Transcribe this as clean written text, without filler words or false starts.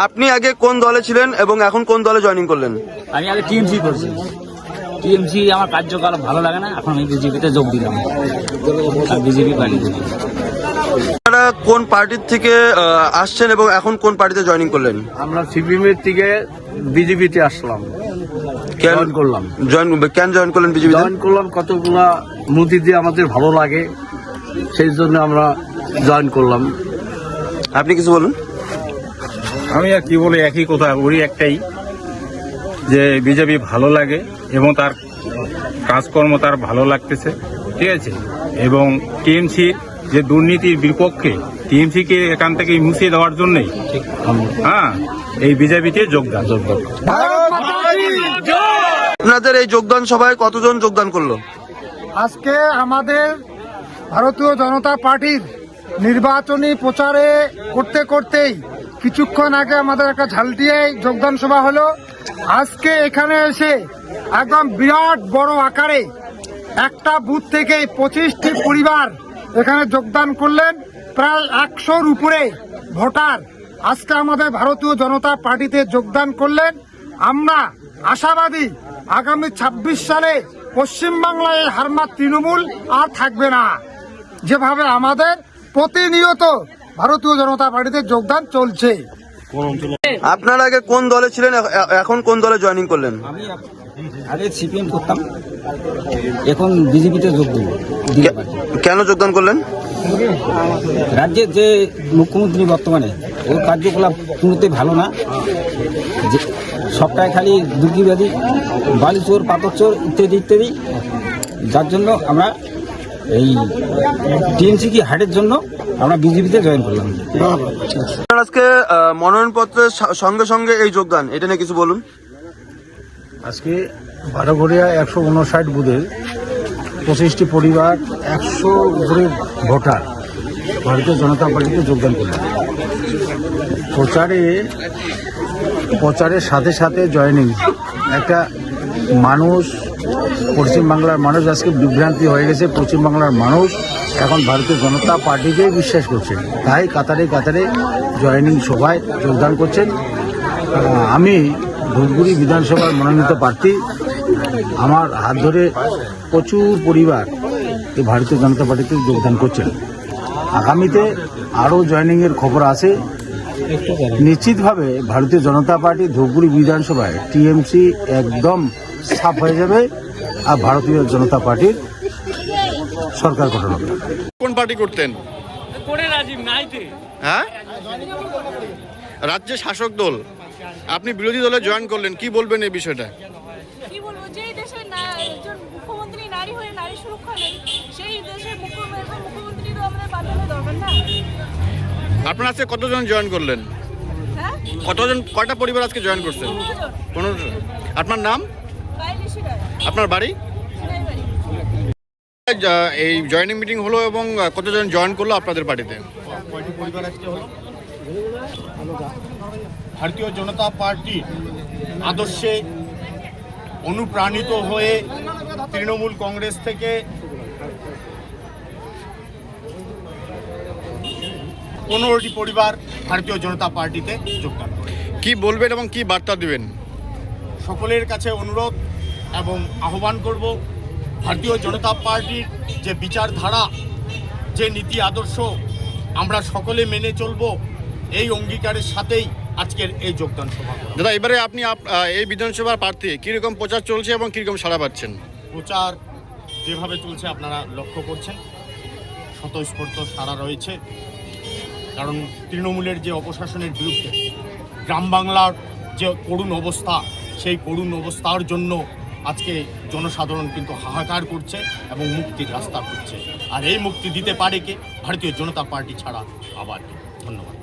আপনি আগে কোন দলে ছিলেন এবং এখন কোন দলে জয়েনিং করলেন? আমি আগে টিএমসি করছি। টিএমসি আমার কার্যকাল ভালো লাগে না, এখন আমি বিজেপিতে যোগ দিলাম। BJP party. আপনারা কোন পার্টির থেকে আসছেন এবং এখন কোন পার্টিতে জয়েনিং করলেন? আমরা সিপিএম এর থেকে বিজেপিতে আসলাম, জয়েন করলাম। কেন জয়েন করলেন বিজেপি? জয়েন করলাম, কতগুলা মোদি দিয়ে আমাদের ভালো লাগে, সেই জন্য আমরা জয়েন করলাম। আপনি কিছু বলুন। আমি আর কি বলি, একই কথা ওই একটাই, যে বিজেপি ভালো লাগে এবং তার কাজকর্ম তার ভালো লাগতেছে, ঠিক আছে। এবং টিএমসি যে দুর্নীতির বিপক্ষে, টিএমসিকে এখান থেকে মুছিয়ে দেওয়ার জন্যই এই বিজেপিতে যোগদান। আপনাদের এই যোগদান সভায় কতজন যোগদান করলো? আজকে আমাদের ভারতীয় জনতা পার্টির নির্বাচনী প্রচারে করতে করতেই কিছুক্ষণ আগে আমাদের একটা ঝালটিয়ায় যোগদান সভা হলো। আজকে এখানে এসে একদম বিরাট বড় আকারে একটা বুথ থেকে 25টি পরিবার এখানে যোগদান করলেন। প্রায় 100-র উপরে ভোটার আজকে আমাদের ভারতীয় জনতা পার্টিতে যোগদান করলেন। আমরা আশাবাদী আগামী 26 সালে পশ্চিমবাংলায় হারমাত তৃণমূল আর থাকবে না। যেভাবে আমাদের প্রতিনিয়ত ভারতীয় জনতা পার্টিতে যোগদান চলছে। আপনারা আগে কোন দলে ছিলেন, এখন কোন দলে জয়েনিং করলেন? আমি আগে সিপিএম করতাম, এখন বিজেপিতে যোগ দেব। কেন যোগদান করলেন? রাজ্যের যে মুখ্যমন্ত্রী বর্তমানে, ওই কার্যকলাপ কোনোতে ভালো না। যে সবটাই খালি দুর্নীতিবাদী, বালিচোর, পাথরচোর ইত্যাদি ইত্যাদি। যার জন্য আমরা এই টিএমসি কি হাটের জন্য আমরা বিজেপিতে জয়েন করলাম। আজকে মনোনয়নপত্রের সঙ্গে সঙ্গে এই যোগদান, এটা নিয়ে কিছু বলুন। আজকে বারোঘরিয়া 159 বুথের 25টি পরিবার, 100 উপরে ভোটার ভারতীয় জনতা পার্টিতে যোগদান করলেন। প্রচারের সাথে সাথে জয়েনিং একটা মানুষ, পশ্চিমবাংলার মানুষ আজকে বিভ্রান্তি হয়ে গেছে। পশ্চিমবাংলার মানুষ এখন ভারতীয় জনতা পার্টিকেই বিশ্বাস করছে, তাই কাতারে কাতারে জয়েনিং সভায় যোগদান করছেন। আমি ধূপগুড়ি বিধানসভার মনোনীত প্রার্থী। আমার হাত ধরে প্রচুর পরিবার এই ভারতীয় জনতা পার্টিতে যোগদান করছেন। আগামীতে আরও জয়েনিংয়ের খবর আছে। নিশ্চিতভাবে ভারতীয় জনতা পার্টি ধূপগুড়ি বিধানসভায় টিএমসি একদম সাফ হয়ে যাবে আর ভারতীয় জনতা পার্টির সরকার গঠন হবে। কোন পার্টি করতেন? হ্যাঁ, রাজ্যের শাসক দল, আপনি বিরোধী দলে জয়েন করলেন, কি বলবেন এই বিষয়টা? কি বলবো, যে দেশের একজন মুখ্যমন্ত্রী নারী হয়ে নারী সুরক্ষা নেই, সেই দেশের মুখ্যমন্ত্রী তো আমাদের বাঁচানো দরকার না। আপনারা আজকে কতজন জয়েন করলেন? হ্যাঁ, কয়টা পরিবার আজকে জয়েন করছেন? 15 জন। আপনার নাম? আপনার বাড়ি? এই জয়েনিং মিটিং হলো এবং কতজন জয়েন করলো আপনাদের পার্টিতে? কয়টি পরিবার আজকে হলো? ভারতীয় জনতা পার্টি আদর্শে অনুপ্রাণিত হয়ে তৃণমূল কংগ্রেস থেকে 15টি পরিবার ভারতীয় জনতা পার্টিতে যোগদান করে। কি বলবেন এবং কি বার্তা দিবেন? সকলের কাছে অনুরোধ এবং আহ্বান করব, ভারতীয় জনতা পার্টির যে বিচারধারা, যে নীতি আদর্শ আমরা সকলে মেনে চলব, এই অঙ্গীকারের সাথেই আজকের এই যোগদান সভা। দাদা, এবারে আপনি এই বিধানসভার প্রার্থী, কীরকম প্রচার চলছে এবং কীরকম সাড়া পাচ্ছেন? প্রচার যেভাবে চলছে আপনারা লক্ষ্য করছেন, স্বতঃস্ফূর্ত সাড়া রয়েছে। কারণ তৃণমূলের যে অপশাসনের বিরুদ্ধে গ্রাম বাংলার যে করুণ অবস্থা, সেই করুণ অবস্থার জন্য আজকে জনসাধারণ কিন্তু হাহাকার করছে এবং মুক্তির রাস্তা করছে। আর এই মুক্তি দিতে পারে কে? ভারতীয় জনতা পার্টি ছাড়া আবার। ধন্যবাদ।